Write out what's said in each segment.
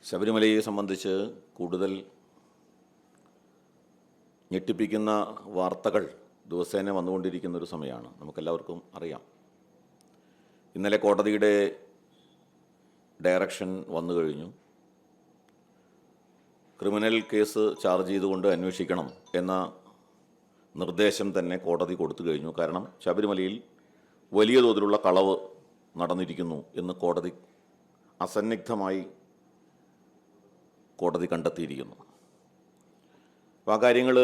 ശബരിമലയെ സംബന്ധിച്ച് കൂടുതൽ ഞെട്ടിപ്പിക്കുന്ന വാർത്തകൾ ദിവസേന വന്നുകൊണ്ടിരിക്കുന്ന ഒരു സമയമാണ്. നമുക്കെല്ലാവർക്കും അറിയാം. ഇന്നലെ കോടതിയുടെ ഡയറക്ഷൻ വന്നു കഴിഞ്ഞു. ക്രിമിനൽ കേസ് ചാർജ് ചെയ്തുകൊണ്ട് അന്വേഷിക്കണം എന്ന നിർദ്ദേശം തന്നെ കോടതി കൊടുത്തു കഴിഞ്ഞു. കാരണം ശബരിമലയിൽ വലിയ തോതിലുള്ള കളവ് നടന്നിരിക്കുന്നു എന്ന് കോടതി അസന്നിഗ്ധമായി കോടതി കണ്ടെത്തിയിരിക്കുന്നു. അപ്പോൾ ആ കാര്യങ്ങൾ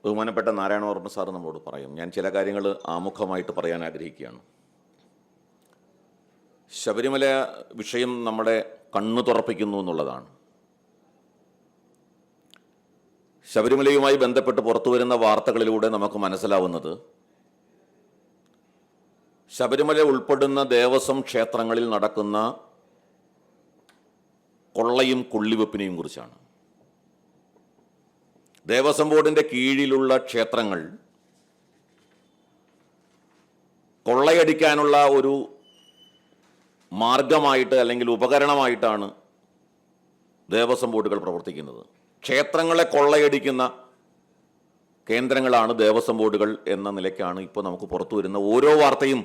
ബഹുമാനപ്പെട്ട നാരായണവർമ്മ സാറ് നമ്മളോട് പറയും. ഞാൻ ചില കാര്യങ്ങൾ ആമുഖമായിട്ട് പറയാൻ ആഗ്രഹിക്കുകയാണ്. ശബരിമല വിഷയം നമ്മുടെ കണ്ണു തുറപ്പിക്കുന്നു എന്നുള്ളതാണ്. ശബരിമലയുമായി ബന്ധപ്പെട്ട് പുറത്തു വരുന്ന വാർത്തകളിലൂടെ നമുക്ക് മനസ്സിലാവുന്നത് ശബരിമല ഉൾപ്പെടുന്ന ദേവസ്വം ക്ഷേത്രങ്ങളിൽ നടക്കുന്ന കൊള്ളയും കൊള്ളിവെപ്പിനെയും കുറിച്ചാണ്. ദേവസ്വം ബോർഡിൻ്റെ കീഴിലുള്ള ക്ഷേത്രങ്ങൾ കൊള്ളയടിക്കാനുള്ള ഒരു മാർഗമായിട്ട് അല്ലെങ്കിൽ ഉപകരണമായിട്ടാണ് ദേവസ്വം ബോർഡുകൾ പ്രവർത്തിക്കുന്നത്. ക്ഷേത്രങ്ങളെ കൊള്ളയടിക്കുന്ന കേന്ദ്രങ്ങളാണ് ദേവസ്വം ബോർഡുകൾ എന്ന നിലയ്ക്കാണ് ഇപ്പോൾ നമുക്ക് പുറത്തു വരുന്ന ഓരോ വാർത്തയും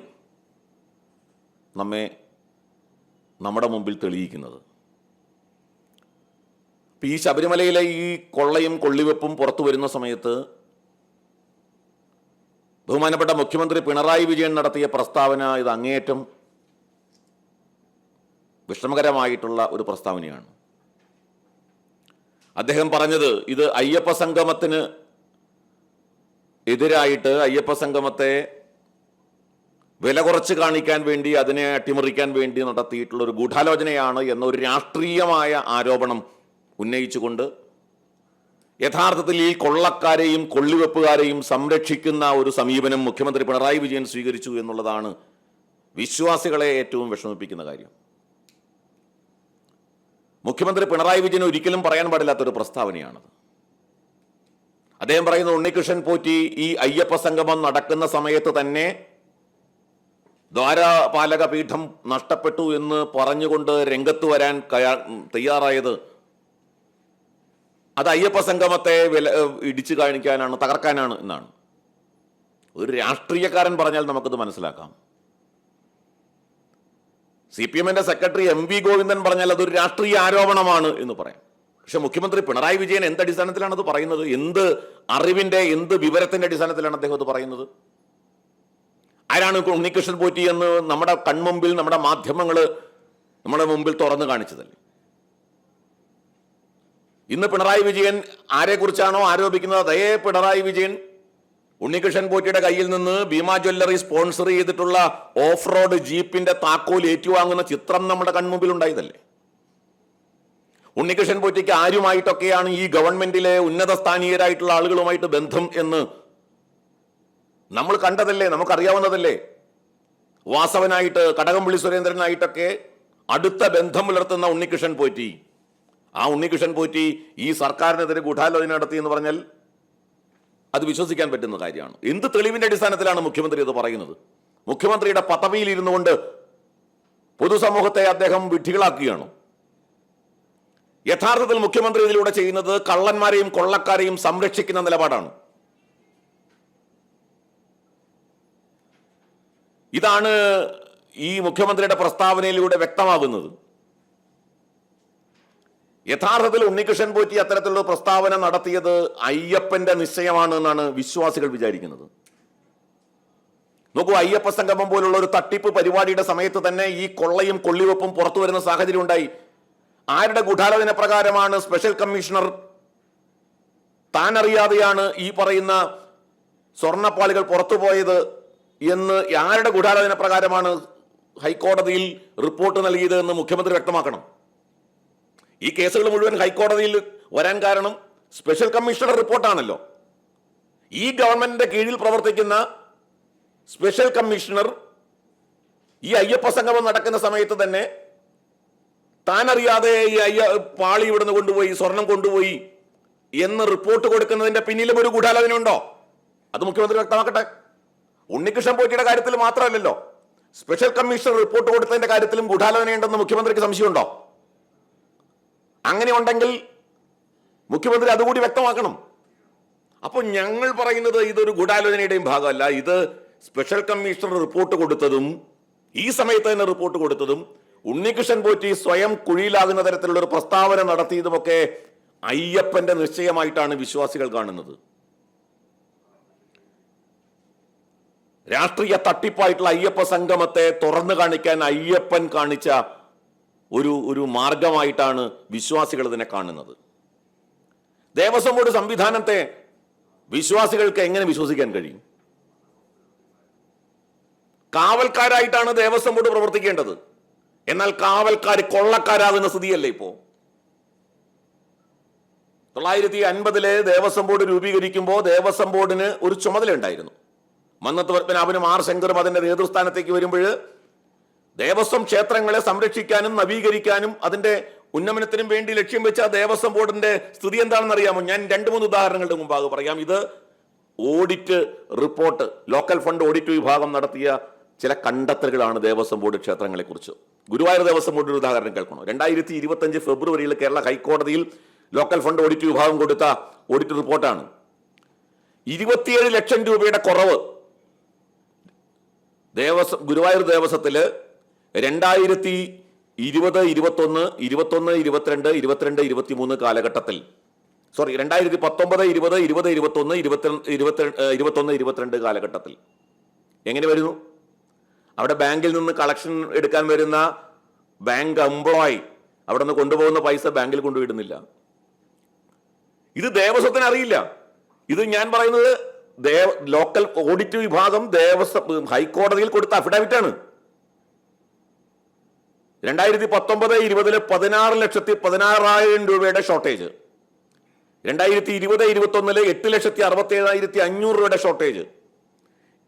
നമ്മുടെ മുമ്പിൽ തെളിയിക്കുന്നത്. ഈ ശബരിമലയിലെ ഈ കൊള്ളയും കൊള്ളിവെപ്പും പുറത്തു വരുന്ന സമയത്ത് ബഹുമാനപ്പെട്ട മുഖ്യമന്ത്രി പിണറായി വിജയൻ നടത്തിയ പ്രസ്താവന ഇത് അങ്ങേയറ്റം വിഷമകരമായിട്ടുള്ള ഒരു പ്രസ്താവനയാണ്. അദ്ദേഹം പറഞ്ഞത് ഇത് അയ്യപ്പ സംഗമത്തിന് എതിരായിട്ട് അയ്യപ്പ സംഗമത്തെ വില കുറച്ച് കാണിക്കാൻ വേണ്ടി, അതിനെ അട്ടിമറിക്കാൻ വേണ്ടി നടത്തിയിട്ടുള്ള ഒരു ഗൂഢാലോചനയാണ് എന്നൊരു രാഷ്ട്രീയമായ ആരോപണം ഉന്നയിച്ചുകൊണ്ട് യഥാർത്ഥത്തിൽ ഈ കൊള്ളക്കാരെയും കൊള്ളിവെപ്പുകാരെയും സംരക്ഷിക്കുന്ന ഒരു സമീപനം മുഖ്യമന്ത്രി പിണറായി വിജയൻ സ്വീകരിച്ചു എന്നുള്ളതാണ് വിശ്വാസികളെ ഏറ്റവും വിഷമിപ്പിക്കുന്ന കാര്യം. മുഖ്യമന്ത്രി പിണറായി വിജയൻ ഒരിക്കലും പറയാൻ പാടില്ലാത്തൊരു പ്രസ്താവനയാണത്. അദ്ദേഹം പറയുന്നത് ഉണ്ണികൃഷ്ണൻ പോറ്റി ഈ അയ്യപ്പ സംഗമം നടക്കുന്ന സമയത്ത് തന്നെ ദ്വാരപാലക പീഠം നഷ്ടപ്പെട്ടു എന്ന് പറഞ്ഞുകൊണ്ട് രംഗത്ത് വരാൻ തയ്യാറായത് അത് അയ്യപ്പ സംഗമത്തെ ഇടിച്ചു കാണിക്കാനാണ്, തകർക്കാനാണ് എന്നാണ്. ഒരു രാഷ്ട്രീയക്കാരൻ പറഞ്ഞാൽ നമുക്കത് മനസ്സിലാക്കാം. CPM-ന്റെ സെക്രട്ടറി MV ഗോവിന്ദൻ പറഞ്ഞാൽ അതൊരു രാഷ്ട്രീയ ആരോപണമാണ് എന്ന് പറയാം. പക്ഷെ മുഖ്യമന്ത്രി പിണറായി വിജയൻ എന്ത് അടിസ്ഥാനത്തിലാണ് അത് പറയുന്നത്? എന്ത് അറിവിന്റെ, എന്ത് വിവരത്തിന്റെ അടിസ്ഥാനത്തിലാണ് അദ്ദേഹം അത് പറയുന്നത്? ആരാണ് ഉണ്ണികൃഷ്ണൻ പോറ്റി എന്ന് നമ്മുടെ കൺമുമ്പിൽ നമ്മുടെ മാധ്യമങ്ങൾ നമ്മുടെ മുമ്പിൽ തുറന്നു കാണിച്ചതല്ലേ? ഇന്ന് പിണറായി വിജയൻ ആരെക്കുറിച്ചാണോ ആരോപിക്കുന്നത് അതേ പിണറായി വിജയൻ ഉണ്ണികൃഷ്ണൻ പോറ്റിയുടെ കയ്യിൽ നിന്ന് ഭീമ ജ്വല്ലറി സ്പോൺസർ ചെയ്തിട്ടുള്ള ഓഫ് റോഡ് ജീപ്പിന്റെ താക്കോൽ ഏറ്റുവാങ്ങുന്ന ചിത്രം നമ്മുടെ കൺമുമ്പിൽ ഉണ്ടായതല്ലേ? ഉണ്ണികൃഷ്ണൻ പോറ്റിക്ക് ആരുമായിട്ടൊക്കെയാണ് ഈ ഗവൺമെന്റിലെ ഉന്നത സ്ഥാനീയരായിട്ടുള്ള ആളുകളുമായിട്ട് ബന്ധം എന്ന് നമ്മൾ കണ്ടതല്ലേ, നമുക്കറിയാവുന്നതല്ലേ. വാസവനായിട്ട്, കടകംപള്ളി സുരേന്ദ്രനായിട്ടൊക്കെ അടുത്ത ബന്ധം പുലർത്തുന്ന ഉണ്ണികൃഷ്ണൻ പോറ്റി, ആ ഉണ്ണികൃഷ്ണൻ പോറ്റി ഈ സർക്കാരിനെതിരെ ഗൂഢാലോചന നടത്തി എന്ന് പറഞ്ഞാൽ അത് വിശ്വസിക്കാൻ പറ്റുന്ന കാര്യമാണ്. എന്ത് തെളിവിന്റെ അടിസ്ഥാനത്തിലാണ് മുഖ്യമന്ത്രി അത് പറയുന്നത്? മുഖ്യമന്ത്രിയുടെ പദവിയിൽ ഇരുന്നു കൊണ്ട് പൊതുസമൂഹത്തെ അദ്ദേഹം വിഡ്ഢികളാക്കുകയാണോ? യഥാർത്ഥത്തിൽ മുഖ്യമന്ത്രി ഇതിലൂടെ ചെയ്യുന്നത് കള്ളന്മാരെയും കൊള്ളക്കാരെയും സംരക്ഷിക്കുന്ന നിലപാടാണ്. ഇതാണ് ഈ മുഖ്യമന്ത്രിയുടെ പ്രസ്താവനയിലൂടെ വ്യക്തമാകുന്നത്. യഥാർത്ഥത്തിൽ ഉണ്ണികൃഷ്ണൻ പോറ്റി അത്തരത്തിലുള്ള പ്രസ്താവന നടത്തിയത് അയ്യപ്പന്റെ നിശ്ചയമാണ് എന്നാണ് വിശ്വാസികൾ വിചാരിക്കുന്നത്. നോക്കൂ, അയ്യപ്പ സംഗമം പോലുള്ള ഒരു തട്ടിപ്പ് പരിപാടിയുടെ സമയത്ത് തന്നെ ഈ കൊള്ളയും കൊള്ളിവെപ്പും പുറത്തു വരുന്ന സാഹചര്യം ഉണ്ടായി. ആരുടെ ഗൂഢാലോചന പ്രകാരമാണ് സ്പെഷ്യൽ കമ്മീഷണർ താൻ അറിയാതെയാണ് ഈ പറയുന്ന സ്വർണ്ണപ്പാളികൾ പുറത്തുപോയത് എന്ന് ആരുടെ ഗൂഢാലോചന പ്രകാരമാണ് ഹൈക്കോടതിയിൽ റിപ്പോർട്ട് നൽകിയത് എന്ന് മുഖ്യമന്ത്രി വ്യക്തമാക്കണം. ഈ കേസുകൾ മുഴുവൻ ഹൈക്കോടതിയിൽ വരാൻ കാരണം സ്പെഷ്യൽ കമ്മീഷണറുടെ റിപ്പോർട്ടാണല്ലോ. ഈ ഗവൺമെന്റിന്റെ കീഴിൽ പ്രവർത്തിക്കുന്ന സ്പെഷ്യൽ കമ്മീഷണർ ഈ അയ്യപ്പ സംഗമം നടക്കുന്ന സമയത്ത് തന്നെ താൻ അറിയാതെ ഈ പാളി ഇവിടുന്ന് കൊണ്ടുപോയി, സ്വർണം കൊണ്ടുപോയി എന്ന് റിപ്പോർട്ട് കൊടുക്കുന്നതിന്റെ പിന്നിലും ഒരു ഗൂഢാലോചന ഉണ്ടോ? അത് മുഖ്യമന്ത്രി വ്യക്തമാക്കട്ടെ. ഉണ്ണികൃഷ്ണൻ പോറ്റിയുടെ കാര്യത്തിൽ മാത്രമല്ലല്ലോ, സ്പെഷ്യൽ കമ്മീഷണർ റിപ്പോർട്ട് കൊടുത്തതിന്റെ കാര്യത്തിലും ഗൂഢാലോചനയുണ്ടെന്ന് മുഖ്യമന്ത്രിക്ക് സംശയമുണ്ടോ? അങ്ങനെ ഉണ്ടെങ്കിൽ മുഖ്യമന്ത്രി അതുകൂടി വ്യക്തമാക്കണം. അപ്പോൾ ഞങ്ങൾ പറയുന്നത് ഇതൊരു ഗൂഢാലോചനയുടെയും ഭാഗമല്ല. ഇത് സ്പെഷ്യൽ കമ്മീഷണർ റിപ്പോർട്ട് കൊടുത്തതും ഈ സമയത്ത് തന്നെ റിപ്പോർട്ട് കൊടുത്തതും ഉണ്ണികൃഷ്ണൻ പോറ്റി സ്വയം കുഴിയിലാകുന്ന തരത്തിലുള്ള ഒരു പ്രസ്താവന നടത്തിയതുമൊക്കെ അയ്യപ്പന്റെ നിശ്ചയമായിട്ടാണ് വിശ്വാസികൾ കാണുന്നത്. രാഷ്ട്രീയ തട്ടിപ്പായിട്ടുള്ള അയ്യപ്പ സംഗമത്തെ തുറന്നു കാണിക്കാൻ അയ്യപ്പൻ കാണിച്ച ഒരു മാർഗമായിട്ടാണ് വിശ്വാസികൾ ഇതിനെ കാണുന്നത്. ദേവസ്വം ബോർഡ് സംവിധാനത്തെ വിശ്വാസികൾക്ക് എങ്ങനെ വിശ്വസിക്കാൻ കഴിയും? കാവൽക്കാരായിട്ടാണ് ദേവസ്വം ബോർഡ് പ്രവർത്തിക്കേണ്ടത്. എന്നാൽ കാവൽക്കാർ കൊള്ളക്കാരാകുന്ന സ്ഥിതിയല്ലേ ഇപ്പോ? 1950 ദേവസ്വം ബോർഡ് രൂപീകരിക്കുമ്പോൾ ദേവസ്വം ബോർഡിന് ഒരു ചുമതല ഉണ്ടായിരുന്നു. മന്നത്ത് പത്മനാഭനും ആർ ശങ്കറും അതിന്റെ നേതൃസ്ഥാനത്തേക്ക് വരുമ്പോൾ ദേവസ്വം ക്ഷേത്രങ്ങളെ സംരക്ഷിക്കാനും നവീകരിക്കാനും അതിന്റെ ഉന്നമനത്തിനും വേണ്ടി ലക്ഷ്യം വെച്ച ദേവസ്വം ബോർഡിന്റെ സ്ഥിതി എന്താണെന്ന് അറിയാമോ? ഞാൻ 2-3 ഉദാഹരണങ്ങളുടെ മുമ്പാകെ പറയാം. ഇത് audit report, local fund audit വിഭാഗം നടത്തിയ ചില കണ്ടെത്തലുകളാണ് ദേവസ്വം ബോർഡ് ക്ഷേത്രങ്ങളെ കുറിച്ച്. ഗുരുവായൂർ ദേവസ്വം ബോർഡ് ഒരു ഉദാഹരണം കേൾക്കണോ? 2025 ഫെബ്രുവരിയിൽ കേരള ഹൈക്കോടതിയിൽ ലോക്കൽ ഫണ്ട് ഓഡിറ്റ് വിഭാഗം കൊടുത്ത ഓഡിറ്റ് റിപ്പോർട്ടാണ്. 27 ലക്ഷം രൂപയുടെ കുറവ് ഗുരുവായൂർ ദേവസ്വത്തില് 2020, 21, 22, 22, 23 കാലഘട്ടത്തിൽ, 2019, 20, 20, 21, 22 കാലഘട്ടത്തിൽ എങ്ങനെ വരുന്നു? അവിടെ ബാങ്കിൽ നിന്ന് കളക്ഷൻ എടുക്കാൻ വരുന്ന ബാങ്ക് എംപ്ലോയി അവിടെ നിന്ന് കൊണ്ടുപോകുന്ന പൈസ ബാങ്കിൽ കൊണ്ടുവിടുന്നില്ല. ഇത് ദേവസ്വത്തിന് അറിയില്ല. ഇത് ഞാൻ പറയുന്നത് ലോക്കൽ ഓഡിറ്റ് വിഭാഗം ദേവസ്വം ഹൈക്കോടതിയിൽ കൊടുത്ത അഫിഡാവിറ്റാണ്. 2019-20 16,16,000 രൂപയുടെ ഷോർട്ടേജ്, 2020-21 8,67,500 രൂപയുടെ ഷോർട്ടേജ്,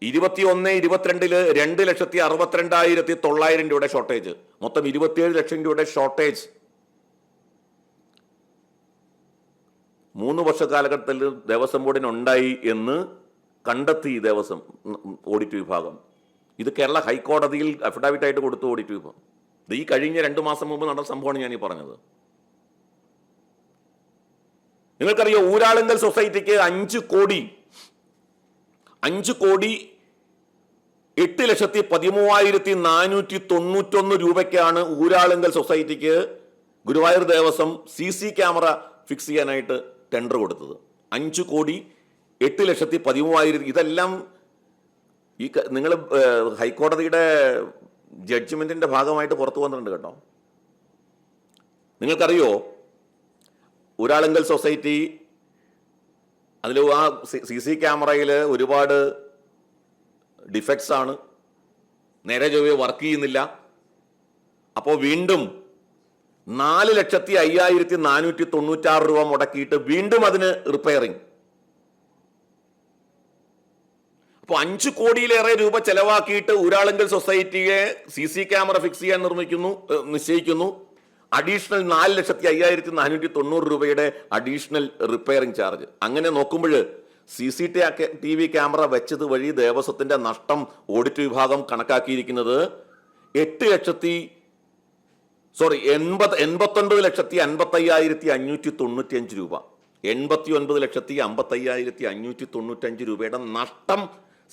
21-22 2,62,900 രൂപയുടെ ഷോർട്ടേജ്, മൊത്തം 27 ലക്ഷം രൂപയുടെ ഷോർട്ടേജ് 3 വർഷ കാലഘട്ടത്തിൽ ദേവസ്വം ബോർഡിന് ഉണ്ടായി എന്ന് കണ്ടെത്തി ദേവസ്വം ഓഡിറ്റ് വിഭാഗം. ഇത് കേരള ഹൈക്കോടതിയിൽ അഫിഡാവിറ്റ് ആയിട്ട് കൊടുത്തു ഓഡിറ്റ് വിഭാഗം. ഈ കഴിഞ്ഞ 2 മാസം മുമ്പ് നടന്ന സംഭവമാണ് ഞാൻ ഈ പറഞ്ഞത്. നിങ്ങൾക്കറിയോ, ഊരാളുങ്കൽ സൊസൈറ്റിക്ക് 5 കോടി 8,13,491 രൂപയ്ക്കാണ് ഊരാളുങ്കൽ സൊസൈറ്റിക്ക് Guruvayur Devaswom CC camera fix ചെയ്യാനായിട്ട് ടെൻഡർ കൊടുത്തത്. 5,08,13,000. ഇതെല്ലാം ഈ നിങ്ങൾ ഹൈക്കോടതിയുടെ ജഡ്ജ്മെന്റിന്റെ ഭാഗമായിട്ട് പുറത്തു വന്നിട്ടുണ്ട് കേട്ടോ. നിങ്ങൾക്കറിയോ, ഊരാളുങ്കൽ സൊസൈറ്റി അതിൽ ആ CC ക്യാമറയിൽ ഒരുപാട് ഡിഫക്ട്സ് ആണ്, നേരെ ചൊവ്വേ വർക്ക് ചെയ്യുന്നില്ല. അപ്പോൾ വീണ്ടും 4,05,496 രൂപ മുടക്കിയിട്ട് വീണ്ടും അതിന് റിപ്പയറിങ്. അപ്പോൾ 5 കോടിയിലേറെ രൂപ ചെലവാക്കിയിട്ട് ഊരാളുങ്കൽ സൊസൈറ്റിയെ CC ക്യാമറ ഫിക്സ് ചെയ്യാൻ നിശ്ചയിക്കുന്നു. അഡീഷണൽ 4,05,490 രൂപയുടെ അഡീഷണൽ റിപ്പയറിംഗ് ചാർജ്. അങ്ങനെ നോക്കുമ്പോൾ CCTV ക്യാമറ വെച്ചത് വഴി ദേവസ്വത്തിന്റെ നഷ്ടം ഓഡിറ്റ് വിഭാഗം കണക്കാക്കിയിരിക്കുന്നത് 89,55,595 രൂപ. 89,55,595 രൂപയുടെ നഷ്ടം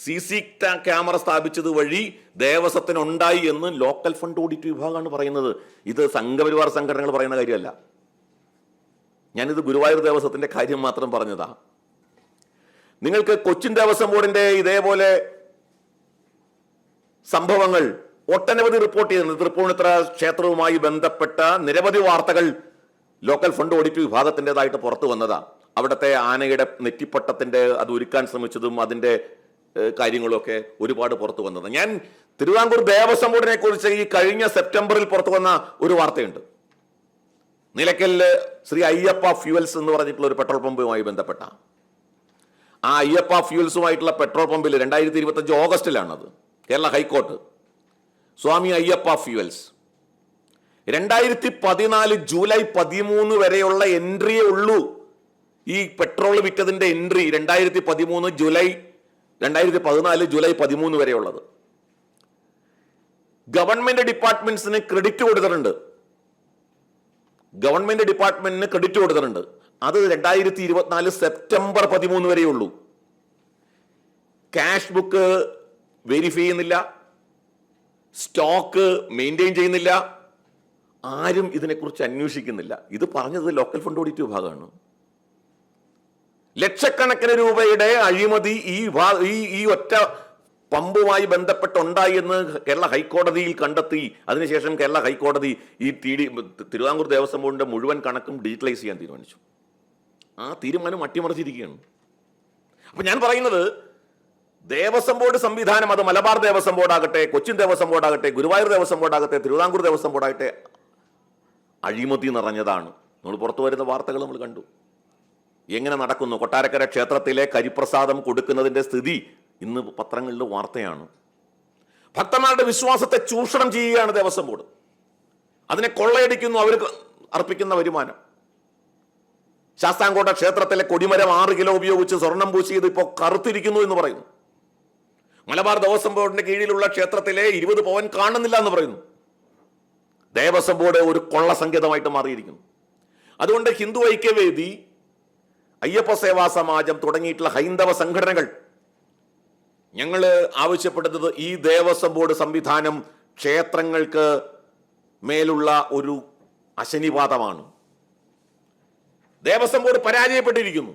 CC ക്യാമറ സ്ഥാപിച്ചത് വഴി ദേവസ്വത്തിനുണ്ടായി എന്ന് ലോക്കൽ ഫണ്ട് ഓഡിറ്റ് വിഭാഗമാണ് പറയുന്നത്. ഇത് സംഘപരിവാർ സംഘടനകൾ പറയുന്ന കാര്യമല്ല. ഞാനിത് ഗുരുവായൂർ ദേവസ്വത്തിന്റെ കാര്യം മാത്രം പറഞ്ഞതാ. നിങ്ങൾക്ക് കൊച്ചിൻ ദേവസ്വം ബോർഡിന്റെ ഇതേപോലെ സംഭവങ്ങൾ ഒട്ടനവധി റിപ്പോർട്ട് ചെയ്യുന്നത്. തൃപ്പൂണിത്തുറ ക്ഷേത്രവുമായി ബന്ധപ്പെട്ട നിരവധി വാർത്തകൾ ലോക്കൽ ഫണ്ട് ഓഡിറ്റ് വിഭാഗത്തിൻ്റെതായിട്ട് പുറത്തു വന്നതാ. അവിടുത്തെ ആനയുടെ നെറ്റിപ്പട്ടത്തിന്റെ അത് ഒരുക്കാൻ ശ്രമിച്ചതും അതിന്റെ കാര്യങ്ങളൊക്കെ ഒരുപാട് പുറത്തു വന്നത്. ഞാൻ തിരുവിതാംകൂർ ദേവസ്വം ബോർഡിനെ കുറിച്ച് ഈ കഴിഞ്ഞ സെപ്റ്റംബറിൽ പുറത്തു വന്ന ഒരു വാർത്തയുണ്ട്. നിലയ്ക്കലില് ശ്രീ അയ്യപ്പ ഫ്യൂവൽസ് എന്ന് പറഞ്ഞിട്ടുള്ള ഒരു പെട്രോൾ പമ്പുമായി ബന്ധപ്പെട്ട ആ അയ്യപ്പ ഫ്യൂവൽസുമായിട്ടുള്ള പെട്രോൾ പമ്പിൽ 2025 ഓഗസ്റ്റിലാണത് Kerala high court Swami Ayyappa fuels 2014 July 13 വരെയുള്ള എൻട്രിയേ ഉള്ളൂ. ഈ പെട്രോൾ വിറ്റതിന്റെ എൻട്രി 2014 ജൂലൈ 13 വരെയുള്ളത്. ഗവൺമെന്റ് ഡിപ്പാർട്ട്മെന്റ്സിന് ക്രെഡിറ്റ് കൊടുത്തിട്ടുണ്ട്. ഗവൺമെന്റ് ഡിപ്പാർട്ട്മെന്റിന് ക്രെഡിറ്റ് കൊടുത്തിട്ടുണ്ട്. അത് 2024 സെപ്റ്റംബർ 13 വരെയുള്ളൂ. ക്യാഷ് ബുക്ക് വെരിഫൈ ചെയ്യുന്നില്ല, സ്റ്റോക്ക് മെയിൻറ്റെയിൻ ചെയ്യുന്നില്ല, ആരും ഇതിനെക്കുറിച്ച് അന്വേഷിക്കുന്നില്ല. ഇത് പറഞ്ഞത് ലോക്കൽ ഫണ്ട് ഓഡിറ്റ് വിഭാഗമാണ്. ലക്ഷക്കണക്കിന് രൂപയുടെ അഴിമതി ഈ ഒറ്റ പമ്പുമായി ബന്ധപ്പെട്ടുണ്ടായി എന്ന് കേരള ഹൈക്കോടതിയിൽ കണ്ടെത്തി. അതിനുശേഷം കേരള ഹൈക്കോടതി ഈ തിരുവിതാംകൂർ ദേവസ്വം ബോർഡിന്റെ മുഴുവൻ കണക്കും ഡിജിറ്റലൈസ് ചെയ്യാൻ തീരുമാനിച്ചു. ആ തീരുമാനം അട്ടിമറിച്ചിരിക്കുകയാണ്. അപ്പൊ ഞാൻ പറയുന്നത്, ദേവസ്വം ബോർഡ് സംവിധാനം, അത് മലബാർ ദേവസ്വം ബോർഡാകട്ടെ, കൊച്ചിൻ ദേവസ്വം ബോർഡാകട്ടെ, ഗുരുവായൂർ ദേവസ്വം ബോർഡാകട്ടെ, തിരുവിതാംകൂർ ദേവസ്വം ബോർഡാകട്ടെ, അഴിമതി നിറഞ്ഞതാണ്. നമ്മൾ പുറത്തു വരുന്ന വാർത്തകൾ നമ്മൾ കണ്ടു. എങ്ങനെ നടക്കുന്നു? കൊട്ടാരക്കര ക്ഷേത്രത്തിലെ കരിപ്രസാദം കൊടുക്കുന്നതിന്റെ സ്ഥിതി ഇന്ന് പത്രങ്ങളിൽ വാർത്തയാണ്. ഭക്തന്മാരുടെ വിശ്വാസത്തെ ചൂഷണം ചെയ്യുകയാണ് ദേവസ്വം ബോർഡ്. അതിനെ കൊള്ളയടിക്കുന്നു അവർക്ക് അർപ്പിക്കുന്ന വരുമാനം. ശാസ്താംകോട്ട ക്ഷേത്രത്തിലെ കൊടിമരം 6 കിലോ ഉപയോഗിച്ച് സ്വർണം പൂശിയത് ഇപ്പോൾ കറുത്തിരിക്കുന്നു എന്ന് പറയുന്നു. മലബാർ ദേവസ്വം ബോർഡിന്റെ കീഴിലുള്ള ക്ഷേത്രത്തിലെ 20 പവൻ കാണുന്നില്ല എന്ന് പറയുന്നു. ദേവസ്വം ബോർഡ് ഒരു കൊള്ള സങ്കേതമായിട്ട് മാറിയിരിക്കുന്നു. അതുകൊണ്ട് ഹിന്ദു ഐക്യവേദി, അയ്യപ്പ സേവാ സമാജം തുടങ്ങിയിട്ടുള്ള ഹൈന്ദവ സംഘടനകൾ ഞങ്ങൾ ആവശ്യപ്പെടുന്നത് ഈ ദേവസ്വം ബോർഡ് സംവിധാനം ക്ഷേത്രങ്ങൾക്ക് മേലുള്ള ഒരു അശനിവാദമാണ്. ദേവസ്വം ബോർഡ് പരാജയപ്പെട്ടിരിക്കുന്നു.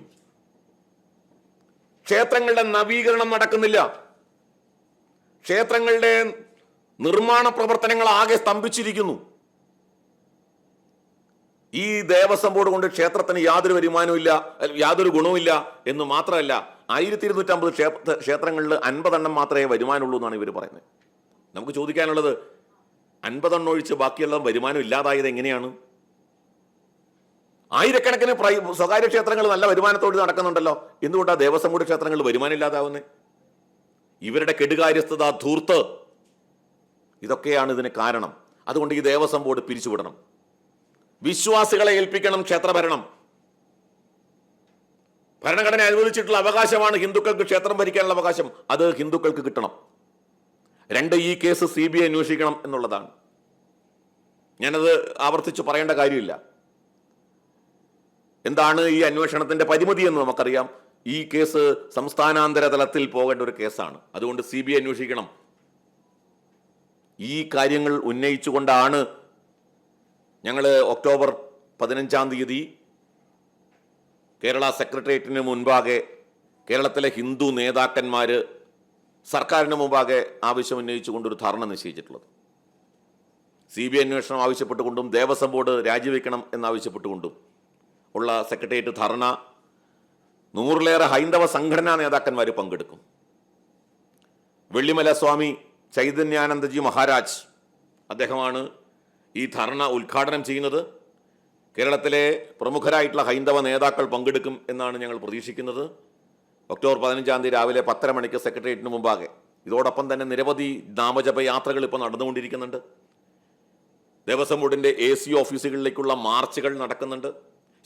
ക്ഷേത്രങ്ങളുടെ നവീകരണം നടക്കുന്നില്ല. ക്ഷേത്രങ്ങളുടെ നിർമ്മാണ പ്രവർത്തനങ്ങൾ ആകെ സ്തംഭിച്ചിരിക്കുന്നു. ഈ ദേവസ്വം ബോർഡ് കൊണ്ട് ക്ഷേത്രത്തിന് യാതൊരു വരുമാനവും ഇല്ല, യാതൊരു ഗുണവുമില്ല എന്ന് മാത്രമല്ല, 1250 ക്ഷേത്രങ്ങളിൽ 50 എണ്ണം മാത്രമേ വരുമാനമുള്ളൂ എന്നാണ് ഇവർ പറയുന്നത്. നമുക്ക് ചോദിക്കാനുള്ളത്, 50 എണ്ണം ഒഴിച്ച് ബാക്കിയുള്ള വരുമാനം ഇല്ലാതായത് എങ്ങനെയാണ്? ആയിരക്കണക്കിന് സ്വകാര്യ ക്ഷേത്രങ്ങൾ നല്ല വരുമാനത്തോട് നടക്കുന്നുണ്ടല്ലോ. എന്തുകൊണ്ടാണ് ദേവസ്വം ബോർഡ് ക്ഷേത്രങ്ങളിൽ വരുമാനം ഇല്ലാതാവുന്നത്? ഇവരുടെ കെടുകാര്യസ്ഥത, ധൂർത്ത്, ഇതൊക്കെയാണ് ഇതിന് കാരണം. അതുകൊണ്ട് ഈ ദേവസ്വം ബോർഡ് പിരിച്ചുവിടണം. വിശ്വാസികളെ ഏൽപ്പിക്കണം ക്ഷേത്രഭരണം. ഭരണഘടന അനുവദിച്ചിട്ടുള്ള അവകാശമാണ് ഹിന്ദുക്കൾക്ക് ക്ഷേത്രം ഭരിക്കാനുള്ള അവകാശം. അത് ഹിന്ദുക്കൾക്ക് കിട്ടണം. 2, ഈ കേസ് CBI അന്വേഷിക്കണം എന്നുള്ളതാണ്. ഞാനത് ആവർത്തിച്ച് പറയേണ്ട കാര്യമില്ല. എന്താണ് ഈ അന്വേഷണത്തിന്റെ പരിമിതി എന്ന് നമുക്കറിയാം. ഈ കേസ് സംസ്ഥാനാന്തര തലത്തിൽ പോകേണ്ട ഒരു കേസാണ്. അതുകൊണ്ട് CBI അന്വേഷിക്കണം. ഈ കാര്യങ്ങൾ ഉന്നയിച്ചുകൊണ്ടാണ് ഞങ്ങൾ ഒക്ടോബർ 15-ാം തീയതി കേരള സെക്രട്ടേറിയറ്റിന് മുൻപാകെ കേരളത്തിലെ ഹിന്ദു നേതാക്കന്മാർ സർക്കാരിന് മുമ്പാകെ ആവശ്യം ഉന്നയിച്ചുകൊണ്ടൊരു ധർണ നിശ്ചയിച്ചിട്ടുള്ളത്. CBI അന്വേഷണം ആവശ്യപ്പെട്ടുകൊണ്ടും ദേവസ്വം ബോർഡ് രാജിവെക്കണം എന്നാവശ്യപ്പെട്ടുകൊണ്ടും ഉള്ള സെക്രട്ടേറിയറ്റ് ധർണ 100-ലേറെ ഹൈന്ദവ സംഘടനാ നേതാക്കന്മാർ പങ്കെടുക്കും. വെള്ളിമല സ്വാമി ചൈതന്യാനന്ദജി മഹാരാജ് അദ്ദേഹമാണ് ഈ ധർണ ഉദ്ഘാടനം ചെയ്യുന്നത്. കേരളത്തിലെ പ്രമുഖരായിട്ടുള്ള ഹൈന്ദവ നേതാക്കൾ പങ്കെടുക്കും എന്നാണ് ഞങ്ങൾ പ്രതീക്ഷിക്കുന്നത്. ഒക്ടോബർ 15-ാം തീയതി രാവിലെ 10:30 മണിക്ക് സെക്രട്ടേറിയറ്റിന് മുമ്പാകെ. ഇതോടൊപ്പം തന്നെ നിരവധി നാമജപ യാത്രകൾ ഇപ്പോൾ നടന്നുകൊണ്ടിരിക്കുന്നുണ്ട്. ദേവസ്വം ബോർഡിന്റെ AC ഓഫീസുകളിലേക്കുള്ള മാർച്ചുകൾ നടക്കുന്നുണ്ട്.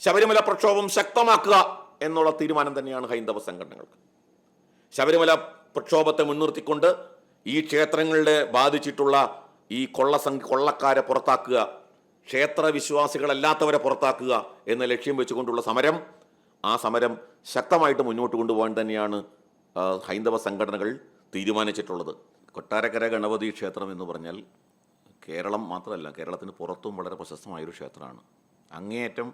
ശബരിമല പ്രക്ഷോഭം ശക്തമാക്കുക എന്നുള്ള തീരുമാനം തന്നെയാണ് ഹൈന്ദവ സംഘടനകൾക്ക്. ശബരിമല മുൻനിർത്തിക്കൊണ്ട് ഈ ക്ഷേത്രങ്ങളുടെ ബാധിച്ചിട്ടുള്ള ഈ കൊള്ളക്കാരെ പുറത്താക്കുക, ക്ഷേത്ര വിശ്വാസികളല്ലാത്തവരെ പുറത്താക്കുക എന്ന ലക്ഷ്യം വെച്ചുകൊണ്ടുള്ള സമരം, ആ സമരം ശക്തമായിട്ട് മുന്നോട്ട് കൊണ്ടുപോകാൻ തന്നെയാണ് ഹൈന്ദവ സംഘടനകൾ തീരുമാനിച്ചിട്ടുള്ളത്. കൊട്ടാരക്കര ഗണപതി ക്ഷേത്രം എന്ന് പറഞ്ഞാൽ കേരളം മാത്രമല്ല, കേരളത്തിന് പുറത്തും വളരെ പ്രശസ്തമായൊരു ക്ഷേത്രമാണ്. അങ്ങേയറ്റം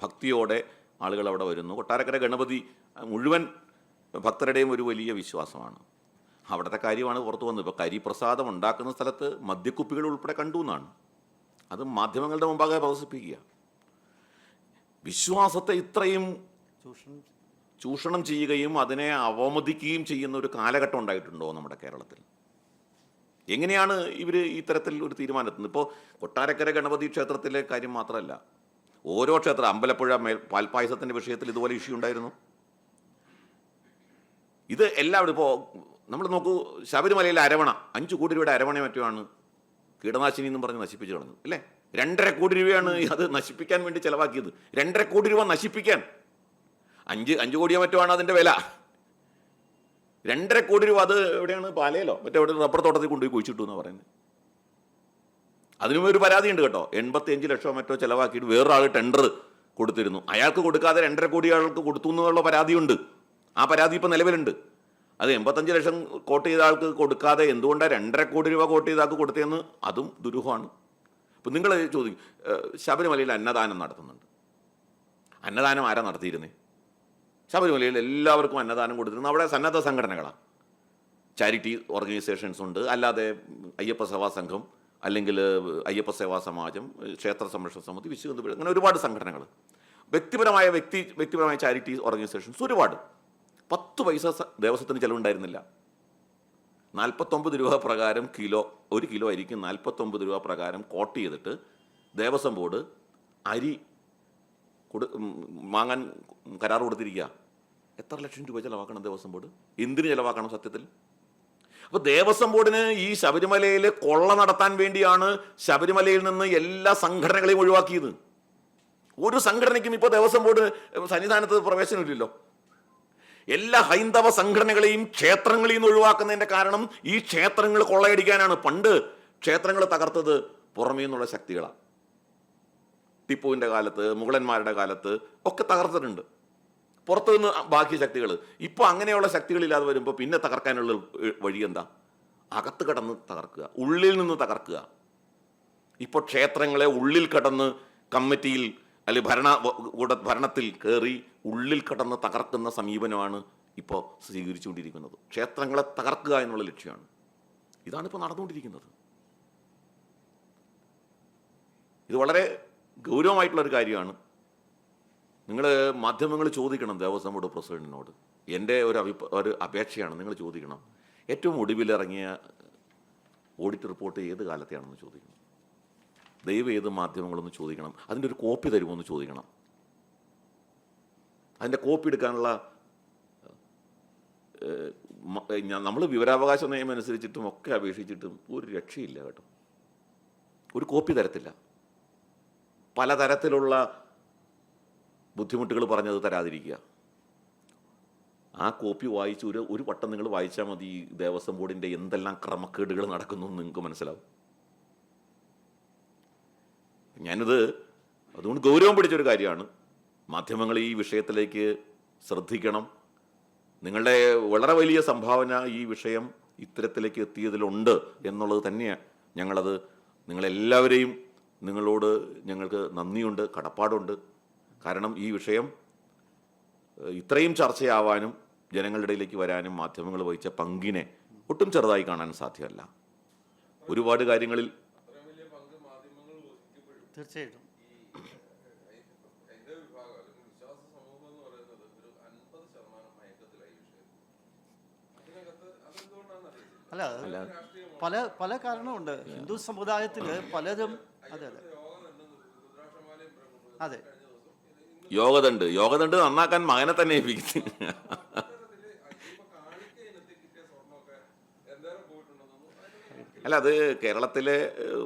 ഭക്തിയോടെ ആളുകൾ അവിടെ വരുന്നു. കൊട്ടാരക്കര ഗണപതി മുഴുവൻ ഭക്തരുടെയും ഒരു വലിയ വിശ്വാസമാണ്. അവിടുത്തെ കാര്യമാണ് പുറത്തു വന്നത്. ഇപ്പോൾ കരിപ്രസാദം ഉണ്ടാക്കുന്ന സ്ഥലത്ത് മദ്യക്കുപ്പികൾ ഉൾപ്പെടെ കണ്ടു എന്നാണ്. അത് മാധ്യമങ്ങളുടെ മുമ്പാകെ പ്രദർശിപ്പിക്കുക. വിശ്വാസത്തെ ഇത്രയും ചൂഷണം ചെയ്യുകയും അതിനെ അവമതിക്കുകയും ചെയ്യുന്ന ഒരു കാലഘട്ടം ഉണ്ടായിട്ടുണ്ടോ നമ്മുടെ കേരളത്തിൽ? എങ്ങനെയാണ് ഇവർ ഈ തരത്തിൽ ഒരു തീരുമാനത്തുന്നത്? ഇപ്പോൾ കൊട്ടാരക്കര ഗണപതി ക്ഷേത്രത്തിലെ കാര്യം മാത്രമല്ല, ഓരോ ക്ഷേത്രം, അമ്പലപ്പുഴ പാൽപ്പായസത്തിൻ്റെ വിഷയത്തിൽ ഇതുപോലെ ഇഷ്യൂ ഉണ്ടായിരുന്നു. ഇത് എല്ലാവരും ഇപ്പോൾ നമ്മൾ നോക്കൂ, ശബരിമലയിലെ അരവണ 5 കോടി രൂപയുടെ അരവണ മറ്റുമാണ് കീടനാശിനി എന്നും പറഞ്ഞ് നശിപ്പിച്ചു കളഞ്ഞത് അല്ലേ? 2.5 കോടി രൂപയാണ് അത് നശിപ്പിക്കാൻ വേണ്ടി ചിലവാക്കിയത്. 2.5 കോടി രൂപ നശിപ്പിക്കാൻ. 5 കോടിയോ മറ്റുമാണ് അതിൻ്റെ വില. 2.5 കോടി രൂപ അത് എവിടെയാണ്? പാലയിലോ മറ്റെവിടെ റബ്ബർ തോട്ടത്തിൽ കൊണ്ടുപോയി കുഴിച്ചിട്ടു എന്നാണ് പറയുന്നത്. അതിനും ഒരു പരാതിയുണ്ട് കേട്ടോ. 85 ലക്ഷം മറ്റോ ചിലവാക്കിയിട്ട് വേറൊരാൾ ടെൻഡർ കൊടുത്തിരുന്നു. അയാൾക്ക് കൊടുക്കാതെ 2.5 കോടി ആൾക്ക് കൊടുത്തു എന്നുള്ള പരാതിയുണ്ട്. ആ പരാതി ഇപ്പോൾ നിലവിലുണ്ട്. അത് 85 ലക്ഷം കോട്ട് ചെയ്ത ആൾക്ക് കൊടുക്കാതെ എന്തുകൊണ്ടാണ് 2.5 കോടി രൂപ കോട്ട് ചെയ്ത ആൾക്ക് കൊടുത്തതെന്ന് അതും ദുരൂഹമാണ്. ഇപ്പം നിങ്ങൾ ചോദിക്കും, ശബരിമലയിൽ അന്നദാനം നടത്തുന്നുണ്ട്. അന്നദാനം ആരാ നടത്തിയിരുന്നേ? ശബരിമലയിൽ എല്ലാവർക്കും അന്നദാനം കൊടുത്തിരുന്നു. അവിടെ സന്നദ്ധ സംഘടനകളാണ്, ചാരിറ്റി ഓർഗനൈസേഷൻസ് ഉണ്ട്, അല്ലാതെ അയ്യപ്പ സേവാ സംഘം, അല്ലെങ്കിൽ അയ്യപ്പ സേവാ സമാജം, ക്ഷേത്ര സംരക്ഷണ സമിതി, വിശ്വഹിന്ദു, അങ്ങനെ ഒരുപാട് സംഘടനകൾ, വ്യക്തിപരമായ ചാരിറ്റി ഓർഗനൈസേഷൻസ് ഒരുപാട്. 10 പൈസ ദേവസ്വത്തിന് ചിലവുണ്ടായിരുന്നില്ല. 49 രൂപ പ്രകാരം ഒരു കിലോ അരിക്ക് 49 രൂപ പ്രകാരം കോട്ട് ചെയ്തിട്ട് ദേവസ്വം ബോർഡ് അരി വാങ്ങാൻ കരാർ കൊടുത്തിരിക്കുക. എത്ര ലക്ഷം രൂപ ചിലവാക്കണം ദേവസ്വം ബോർഡ്? എന്തിന് ചിലവാക്കണം സത്യത്തിൽ? അപ്പോൾ ദേവസ്വം ബോർഡിന് ഈ ശബരിമലയിൽ കൊള്ള നടത്താൻ വേണ്ടിയാണ് ശബരിമലയിൽ നിന്ന് എല്ലാ സംഘടനകളെയും ഒഴിവാക്കിയത്. ഒരു സംഘടനയ്ക്കും ഇപ്പോൾ ദേവസ്വം ബോർഡ് സന്നിധാനത്ത് പ്രവേശനമില്ലല്ലോ. എല്ലാ ഹൈന്ദവ സംഘടനകളെയും ക്ഷേത്രങ്ങളിൽ നിന്ന് ഒഴിവാക്കുന്നതിൻ്റെ കാരണം ഈ ക്ഷേത്രങ്ങൾ കൊള്ളയടിക്കാനാണ്. പണ്ട് ക്ഷേത്രങ്ങൾ തകർത്തത് പുറമേ നിന്നുള്ള ശക്തികളാണ്. ടിപ്പുവിൻ്റെ കാലത്ത്, മുഗളന്മാരുടെ കാലത്ത് ഒക്കെ തകർത്തിട്ടുണ്ട് പുറത്തുനിന്ന് ബാഹ്യ ശക്തികൾ. ഇപ്പോൾ അങ്ങനെയുള്ള ശക്തികളില്ലാതെ വരുമ്പോൾ പിന്നെ തകർക്കാനുള്ള വഴി എന്താ? അകത്ത് കടന്ന് തകർക്കുക, ഉള്ളിൽ നിന്ന് തകർക്കുക. ഇപ്പോൾ ക്ഷേത്രങ്ങളെ ഉള്ളിൽ കടന്ന് കമ്മിറ്റിയിൽ അല്ലെങ്കിൽ ഭരണത്തിൽ കയറി ഉള്ളിൽ കടന്ന് തകർക്കുന്ന സമീപനമാണ് ഇപ്പോൾ സ്വീകരിച്ചുകൊണ്ടിരിക്കുന്നത്. ക്ഷേത്രങ്ങളെ തകർക്കുക എന്നുള്ള ലക്ഷ്യമാണ്. ഇതാണിപ്പോൾ നടന്നുകൊണ്ടിരിക്കുന്നത്. ഇത് വളരെ ഗൗരവമായിട്ടുള്ളൊരു കാര്യമാണ്. നിങ്ങൾ മാധ്യമങ്ങൾ ചോദിക്കണം ദേവസ്വം ബോർഡ് പ്രസിഡന്റിനോട്. എൻ്റെ ഒരു അപേക്ഷയാണ്, നിങ്ങൾ ചോദിക്കണം, ഏറ്റവും ഒടുവിലിറങ്ങിയ ഓഡിറ്റ് റിപ്പോർട്ട് ഏത് കാലത്തെയാണെന്ന് ചോദിക്കണം. ദയവ് ഏത് മാധ്യമങ്ങളൊന്ന് ചോദിക്കണം. അതിൻ്റെ ഒരു കോപ്പി തരുമോ എന്ന് ചോദിക്കണം. അതിൻ്റെ കോപ്പി എടുക്കാനുള്ള നമ്മൾ വിവരാവകാശ നിയമം അനുസരിച്ചിട്ടും ഒക്കെ അപേക്ഷിച്ചിട്ടും ഒരു രക്ഷയില്ല കേട്ടോ. ഒരു കോപ്പി തരത്തില്ല. പലതരത്തിലുള്ള ബുദ്ധിമുട്ടുകൾ പറഞ്ഞത് തരാതിരിക്കുക. ആ കോപ്പി വായിച്ച് ഒരു വട്ടം നിങ്ങൾ വായിച്ചാൽ മതി ദേവസ്വം ബോർഡിൻ്റെ എന്തെല്ലാം ക്രമക്കേടുകൾ നടക്കുന്നു എന്ന് നിങ്ങൾക്ക് മനസ്സിലാവും. ഞാനിത് അതുകൊണ്ട് ഗൗരവം പിടിച്ചൊരു കാര്യമാണ്. മാധ്യമങ്ങൾ ഈ വിഷയത്തിലേക്ക് ശ്രദ്ധിക്കണം. നിങ്ങളുടെ വളരെ വലിയ സംഭാവന ഈ വിഷയം ഇത്തരത്തിലേക്ക് എത്തിയതിലുണ്ട് എന്നുള്ളത് തന്നെയാണ്. ഞങ്ങളത് നിങ്ങളെല്ലാവരെയും, നിങ്ങളോട് ഞങ്ങൾക്ക് നന്ദിയുണ്ട്, കടപ്പാടുണ്ട്. കാരണം ഈ വിഷയം ഇത്രയും ചർച്ചയാവാനും ജനങ്ങളുടെ ഇടയിലേക്ക് വരാനും മാധ്യമങ്ങൾ വഹിച്ച പങ്കിനെ ഒട്ടും ചെറുതായി കാണാൻ സാധ്യമല്ല. ഒരുപാട് കാര്യങ്ങളിൽ തീർച്ചയായിട്ടും അല്ല, പല കാരണമുണ്ട്. ഹിന്ദു സമുദായത്തിൽ പലതും. അതെ അതെ അതെ യോഗദണ്ഡ് നന്നാക്കാൻ മകനെ തന്നെ ഏൽപ്പിക്കുന്നു. അല്ല, അത് കേരളത്തിലെ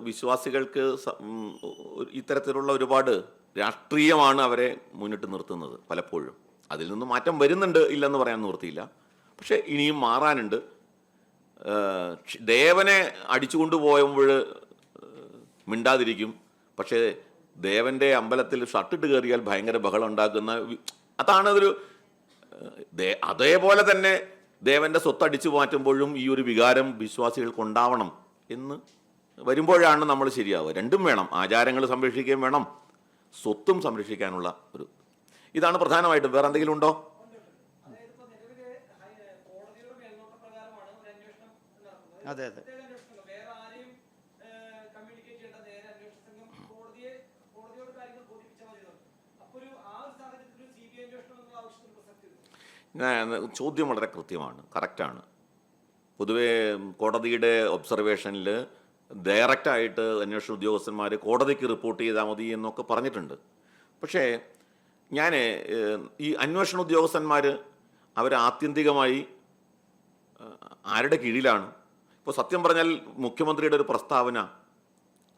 വിശ്വാസികൾക്ക് ഇത്തരത്തിലുള്ള ഒരുപാട് രാഷ്ട്രീയമാണ് അവരെ മുന്നിട്ട് നിർത്തുന്നത് പലപ്പോഴും. അതിൽ നിന്ന് മാറ്റം വരുന്നുണ്ട്, ഇല്ലെന്ന് പറയാൻ നിവൃത്തിയില്ല. പക്ഷേ ഇനിയും മാറാനുണ്ട്. ദേവനെ അടിച്ചുകൊണ്ടുപോയപ്പോൾ മിണ്ടാതിരിക്കും, പക്ഷേ ദേവൻ്റെ അമ്പലത്തിൽ ഷർട്ടിട്ട് കയറിയാൽ ഭയങ്കര ബഹളം ഉണ്ടാക്കുന്ന അതാണതൊരു. അതേപോലെ തന്നെ ദേവൻ്റെ സ്വത്ത് അടിച്ചു മാറ്റുമ്പോഴും ഈ ഒരു വികാരം വിശ്വാസികൾക്ക് ഉണ്ടാവണം എന്ന് വരുമ്പോഴാണ് നമ്മൾ ശരിയാവുക. രണ്ടും വേണം. ആചാരങ്ങൾ സംരക്ഷിക്കുകയും വേണം, സ്വത്തും സംരക്ഷിക്കാനുള്ള ഒരു ഇതാണ് പ്രധാനമായിട്ടും. വേറെ എന്തെങ്കിലും ഉണ്ടോ? അതെ അതെ ചോദ്യം വളരെ കൃത്യമാണ്, കറക്റ്റാണ്. പൊതുവേ കോടതിയുടെ ഒബ്സർവേഷനിൽ ഡയറക്റ്റായിട്ട് അന്വേഷണ ഉദ്യോഗസ്ഥന്മാർ കോടതിക്ക് റിപ്പോർട്ട് ചെയ്താൽ മതി എന്നൊക്കെ പറഞ്ഞിട്ടുണ്ട്. പക്ഷേ ഞാൻ ഈ അന്വേഷണ ഉദ്യോഗസ്ഥന്മാർ അവർ ആത്യന്തികമായി ആരുടെ കീഴിലാണ്? ഇപ്പോൾ സത്യം പറഞ്ഞാൽ മുഖ്യമന്ത്രിയുടെ ഒരു പ്രസ്താവന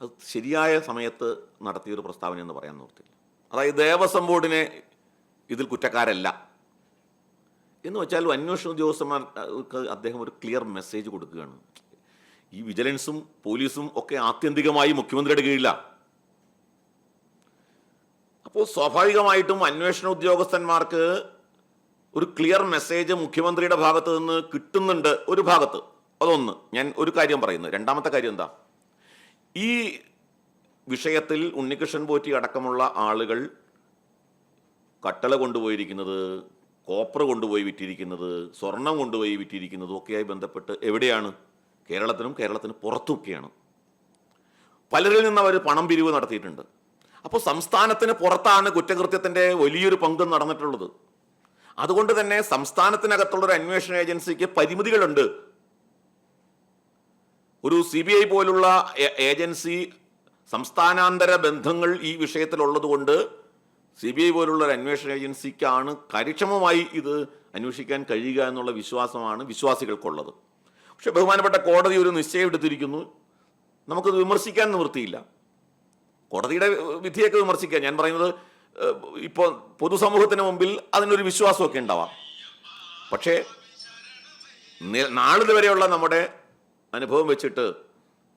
അത് ശരിയായ സമയത്ത് നടത്തിയൊരു പ്രസ്താവന എന്ന് പറയാൻ നിർത്തില്ല. അതായത് ദേവസ്വം ബോർഡിനെ ഇതിൽ കുറ്റക്കാരല്ല എന്ന് വെച്ചാൽ അന്വേഷണ ഉദ്യോഗസ്ഥന്മാർക്ക് അദ്ദേഹം ഒരു ക്ലിയർ മെസ്സേജ് കൊടുക്കുകയാണ്. ഈ വിജിലൻസും പോലീസും ഒക്കെ ആത്യന്തികമായി മുഖ്യമന്ത്രിയുടെ കീഴിലാണ്. അപ്പോൾ സ്വാഭാവികമായിട്ടും അന്വേഷണ ഉദ്യോഗസ്ഥന്മാർക്ക് ഒരു ക്ലിയർ മെസ്സേജ് മുഖ്യമന്ത്രിയുടെ ഭാഗത്ത് നിന്ന് കിട്ടുന്നുണ്ട് ഒരു ഭാഗത്ത്. അതൊന്ന് ഞാൻ ഒരു കാര്യം പറയുന്നു. രണ്ടാമത്തെ കാര്യം എന്താ, ഈ വിഷയത്തിൽ ഉണ്ണികൃഷ്ണൻ പോറ്റി അടക്കമുള്ള ആളുകൾ കട്ടള കൊണ്ടുപോയിരിക്കുന്നത്, കോപ്പർ കൊണ്ടുപോയി വിറ്റിരിക്കുന്നത്, സ്വർണം കൊണ്ടുപോയി വിറ്റിരിക്കുന്നതും ഒക്കെയായി ബന്ധപ്പെട്ട് എവിടെയാണ്? കേരളത്തിന് പുറത്തുമൊക്കെയാണ്. പലരിൽ നിന്ന് അവർ പണം പിരിവ് നടത്തിയിട്ടുണ്ട്. അപ്പോൾ സംസ്ഥാനത്തിന് പുറത്താണ് കുറ്റകൃത്യത്തിൻ്റെ വലിയൊരു പങ്കും നടന്നിട്ടുള്ളത്. അതുകൊണ്ട് തന്നെ സംസ്ഥാനത്തിനകത്തുള്ളൊരു അന്വേഷണ ഏജൻസിക്ക് പരിമിതികളുണ്ട്. ഒരു CBI പോലുള്ള ഏജൻസി സംസ്ഥാനാന്തര ബന്ധങ്ങൾ ഈ വിഷയത്തിലുള്ളത് കൊണ്ട് CBI പോലുള്ള ഒരു അന്വേഷണ ഏജൻസിക്കാണ് കാര്യക്ഷമമായി ഇത് അന്വേഷിക്കാൻ കഴിയുക എന്നുള്ള വിശ്വാസമാണ് വിശ്വാസികൾക്കുള്ളത്. പക്ഷെ ബഹുമാനപ്പെട്ട കോടതി ഒരു നിശ്ചയം എടുത്തിരിക്കുന്നു. നമുക്കത് വിമർശിക്കാൻ നിവൃത്തിയില്ല. കോടതിയുടെ വിധിയൊക്കെ വിമർശിക്കാം. ഞാൻ പറയുന്നത് ഇപ്പോൾ പൊതുസമൂഹത്തിന് മുമ്പിൽ അതിനൊരു വിശ്വാസമൊക്കെ ഉണ്ടാവാം. പക്ഷേ നാളിതുവരെയുള്ള നമ്മുടെ അനുഭവം വെച്ചിട്ട്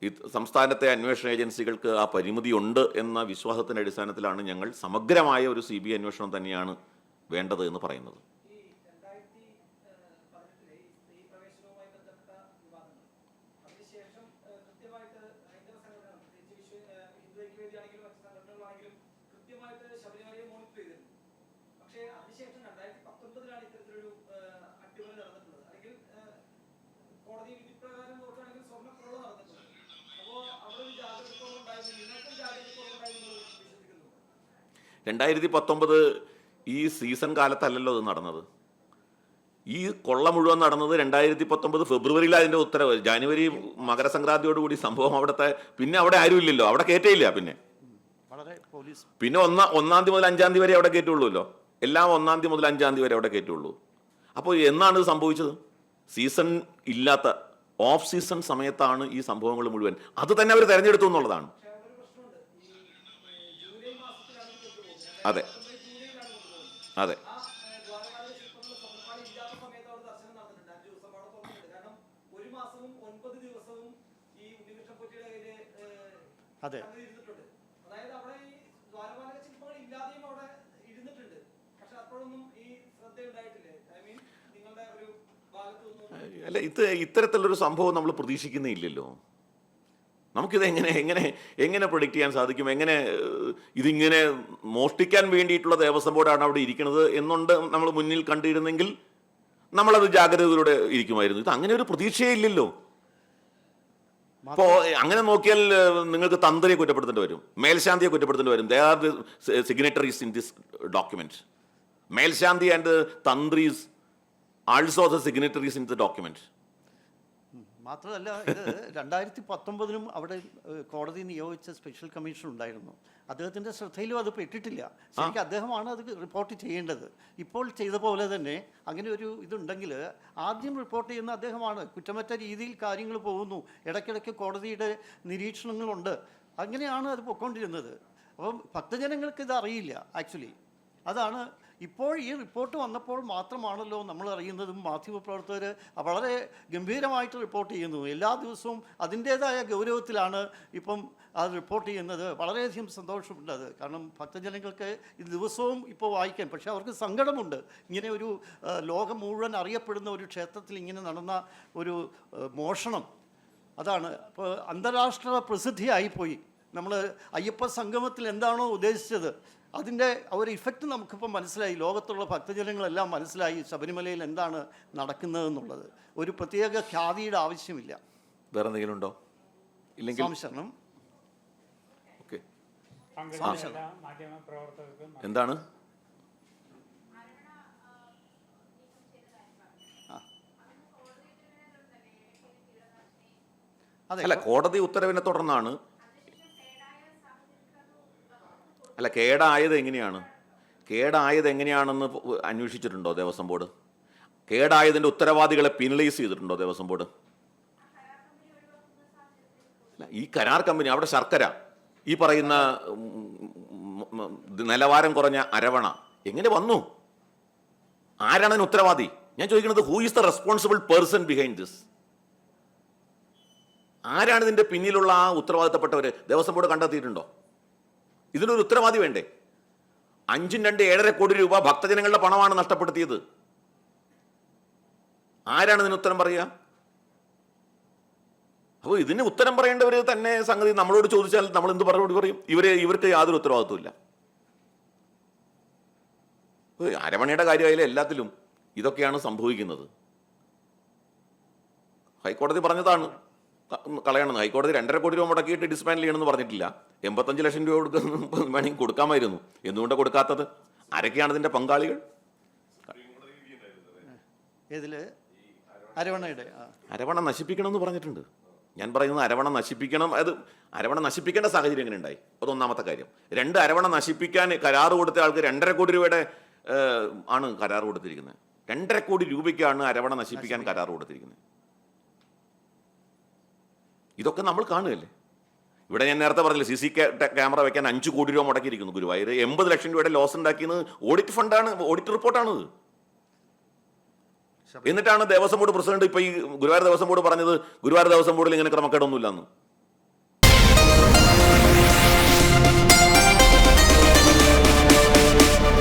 ഈ സംസ്ഥാനത്തെ അന്വേഷണ ഏജൻസികൾക്ക് ആ പരിമിതി ഉണ്ട് എന്ന വിശ്വാസത്തിൻ്റെ അടിസ്ഥാനത്തിലാണ് ഞങ്ങൾ സമഗ്രമായ ഒരു CBI അന്വേഷണം തന്നെയാണ് വേണ്ടത് എന്ന് പറയുന്നത്. (2019) ഈ സീസൺ കാലത്തല്ലല്ലോ അത് നടന്നത്. ഈ കൊള്ള മുഴുവൻ നടന്നത് 2019 ഫെബ്രുവരിയിൽ അതിൻ്റെ ഉത്തരവ്. ജാനുവരി മകരസംക്രാന്തിയോടുകൂടി സംഭവം അവിടുത്തെ പിന്നെ അവിടെ ആരും ഇല്ലല്ലോ, അവിടെ കയറ്റയില്ല. പിന്നെ 1-ാം തീയതി മുതൽ 5-ാം തീയതി വരെ അവിടെ കയറ്റുള്ളൂല്ലോ. എല്ലാം 1-ാം തീയതി മുതൽ 5-ാം തീയതി വരെ അവിടെ കയറ്റുള്ളൂ. അപ്പോൾ എന്നാണ് ഇത് സംഭവിച്ചത്? സീസൺ ഇല്ലാത്ത ഓഫ് സീസൺ സമയത്താണ് ഈ സംഭവങ്ങൾ മുഴുവൻ. അത് തന്നെ അവർ തെരഞ്ഞെടുത്തു എന്നുള്ളതാണ്. അതെ അതെ അതെ അല്ല, ഇത്തരത്തിലുള്ളൊരു സംഭവം നമ്മൾ പ്രതീക്ഷിക്കുന്നേ ഇല്ലല്ലോ. നമുക്കിത് എങ്ങനെ പ്രൊഡിക്റ്റ് ചെയ്യാൻ സാധിക്കും? ഇതിങ്ങനെ മോഷ്ടിക്കാൻ വേണ്ടിയിട്ടുള്ള ദേവസ്വം ബോർഡാണ് അവിടെ ഇരിക്കുന്നത് എന്നുണ്ട് നമ്മൾ മുന്നിൽ കണ്ടിരുന്നെങ്കിൽ നമ്മളത് ജാഗ്രതയോടെ ഇരിക്കുമായിരുന്നു. ഇത് അങ്ങനെ ഒരു പ്രതീക്ഷയേ ഇല്ലല്ലോ. അപ്പോൾ അങ്ങനെ നോക്കിയാൽ നിങ്ങൾക്ക് തന്ത്രിയെ കുറ്റപ്പെടുത്തേണ്ടി വരും, മേൽശാന്തിയെ കുറ്റപ്പെടുത്തേണ്ടി വരും. They are the signatories in this document. Melsanthi and tantris also the signatories in the document. മാത്രമല്ല, ഇത് 2019 അവിടെ കോടതി നിയോഗിച്ച സ്പെഷ്യൽ കമ്മീഷൻ ഉണ്ടായിരുന്നു. അദ്ദേഹത്തിൻ്റെ ശ്രദ്ധയിലും അത് പെട്ടിട്ടില്ല. ശരിക്കും അദ്ദേഹമാണ് അത് റിപ്പോർട്ട് ചെയ്യേണ്ടത്. ഇപ്പോൾ ചെയ്ത പോലെ തന്നെ അങ്ങനെ ഒരു ഇതുണ്ടെങ്കിൽ ആദ്യം റിപ്പോർട്ട് ചെയ്യുന്ന അദ്ദേഹമാണ്. കുറ്റമറ്റ രീതിയിൽ കാര്യങ്ങൾ പോകുന്നു, ഇടയ്ക്കിടയ്ക്ക് കോടതിയുടെ നിരീക്ഷണങ്ങളുണ്ട്, അങ്ങനെയാണ് അത് പൊയ്ക്കൊണ്ടിരുന്നത്. അപ്പം ഭക്തജനങ്ങൾക്ക് ഇത് അറിയില്ല ആക്ച്വലി. അതാണ് ഇപ്പോൾ ഈ റിപ്പോർട്ട് വന്നപ്പോൾ മാത്രമാണല്ലോ നമ്മൾ അറിയുന്നതും. മാധ്യമപ്രവർത്തകർ വളരെ ഗംഭീരമായിട്ട് റിപ്പോർട്ട് ചെയ്യുന്നു. എല്ലാ ദിവസവും അതിൻ്റേതായ ഗൗരവത്തിലാണ് ഇപ്പം അത് റിപ്പോർട്ട് ചെയ്യുന്നത്. വളരെയധികം സന്തോഷമുണ്ട് അത്. കാരണം ഭക്തജനങ്ങൾക്ക് ഇത് ദിവസവും ഇപ്പോൾ വായിക്കാൻ, പക്ഷേ അവർക്ക് സങ്കടമുണ്ട്. ഇങ്ങനെ ഒരു ലോകം മുഴുവൻ അറിയപ്പെടുന്ന ഒരു ക്ഷേത്രത്തിൽ ഇങ്ങനെ നടന്ന ഒരു മോഷണം, അതാണ് ഇപ്പോൾ അന്താരാഷ്ട്ര പ്രസിദ്ധിയായിപ്പോയി. നമ്മൾ അയ്യപ്പ സംഗമത്തിൽ എന്താണോ ഉദ്ദേശിച്ചത് അതിൻ്റെ ഒരു ഇഫക്റ്റ് നമുക്കിപ്പോൾ മനസ്സിലായി. ലോകത്തുള്ള ഭക്തജനങ്ങളെല്ലാം മനസ്സിലായി ശബരിമലയിൽ എന്താണ് നടക്കുന്നതെന്നുള്ളത്. ഒരു പ്രത്യേക ഖ്യാതിയുടെ ആവശ്യമില്ല. വേറെ എന്തെങ്കിലും ഉണ്ടോ? ഇല്ലെങ്കിൽ സംശരണം എന്താണ്? അല്ല, കോടതി ഉത്തരവിനെ തുടർന്നാണ്. അല്ല, കേടായത് എങ്ങനെയാണെന്ന് അന്വേഷിച്ചിട്ടുണ്ടോ ദേവസ്വം ബോർഡ്? കേടായതിൻ്റെ ഉത്തരവാദികളെ പീനലൈസ് ചെയ്തിട്ടുണ്ടോ ദേവസ്വം ബോർഡ്? അല്ല, ഈ കരാർ കമ്പനി അവിടെ ശർക്കര, ഈ പറയുന്ന നിലവാരം കുറഞ്ഞ അരവണ എങ്ങനെ വന്നു? ആരാണ് അതിന് ഉത്തരവാദി? ഞാൻ ചോദിക്കുന്നത്, who is the responsible person behind this? ആരാണ് ഇതിന്റെ പിന്നിലുള്ള ആ ഉത്തരവാദിത്തപ്പെട്ടവര്? ദേവസ്വം ബോർഡ് കണ്ടെത്തിയിട്ടുണ്ടോ? ഇതിനൊരു ഉത്തരവാദി വേണ്ടേ? 5 2 7.5 കോടി രൂപ ഭക്തജനങ്ങളുടെ പണമാണ് നഷ്ടപ്പെടുത്തിയത്. ആരാണ് ഇതിന് ഉത്തരം പറയുക? അപ്പോൾ ഇതിന് ഉത്തരം പറയേണ്ടവർ തന്നെ സംഗതി നമ്മളോട് ചോദിച്ചാൽ നമ്മൾ എന്ത് മറുപടി പറയും? ഇവർക്ക് യാതൊരു ഉത്തരവാദിത്വമില്ല. അരമണയുടെ കാര്യമായാലും എല്ലാത്തിലും ഇതൊക്കെയാണ് സംഭവിക്കുന്നത്. ഹൈക്കോടതി പറഞ്ഞതാണ് കളയണമെന്ന്. ഹൈക്കോടതി 2.5 കോടി രൂപ മുടക്കിയിട്ട് ഡിസ്മാൻഡിൽ ചെയ്യണമെന്ന് പറഞ്ഞിട്ടില്ല. 85 ലക്ഷം രൂപ വേണമെങ്കിൽ കൊടുക്കാമായിരുന്നു. എന്തുകൊണ്ടാണ് കൊടുക്കാത്തത്? ആരൊക്കെയാണ് ഇതിന്റെ പങ്കാളികൾ? അരവണ നശിപ്പിക്കണമെന്ന് പറഞ്ഞിട്ടുണ്ട്. ഞാൻ പറയുന്നത് അരവണ നശിപ്പിക്കണം. അരവണ നശിപ്പിക്കേണ്ട സാഹചര്യം എങ്ങനെ ഉണ്ടായി? അതൊന്നാമത്തെ കാര്യം. 2, അരവണ നശിപ്പിക്കാൻ കരാറ് കൊടുത്ത ആൾക്ക് 2.5 കോടി രൂപയുടെ ആണ് കരാർ കൊടുത്തിരിക്കുന്നത്. 2.5 കോടി രൂപയ്ക്കാണ് അരവണ നശിപ്പിക്കാൻ കരാർ കൊടുത്തിരിക്കുന്നത്. ഇതൊക്കെ നമ്മൾ കാണുകയല്ലേ. ഇവിടെ ഞാൻ നേരത്തെ പറഞ്ഞില്ല, CC ക്യാമറ വെക്കാൻ 5 കോടി രൂപ മുടക്കിയിരിക്കുന്നു ഗുരുവായൂർ. 80 ലക്ഷം രൂപയുടെ ലോസ് ഉണ്ടാക്കിയത് ഓഡിറ്റ് ഫണ്ടാണ്, ഓഡിറ്റ് റിപ്പോർട്ടാണത്. എന്നിട്ടാണ് ദേവസ്വം ബോർഡ് പ്രസിഡന്റ് ഇപ്പൊ ഈ ഗുരുവായൂർ ദേവസ്വം ബോർഡ് പറഞ്ഞത് ഗുരുവായൂർ ദേവസ്വം ബോർഡിൽ ഇങ്ങനെ ക്രമക്കേടൊന്നുമില്ലെന്ന്.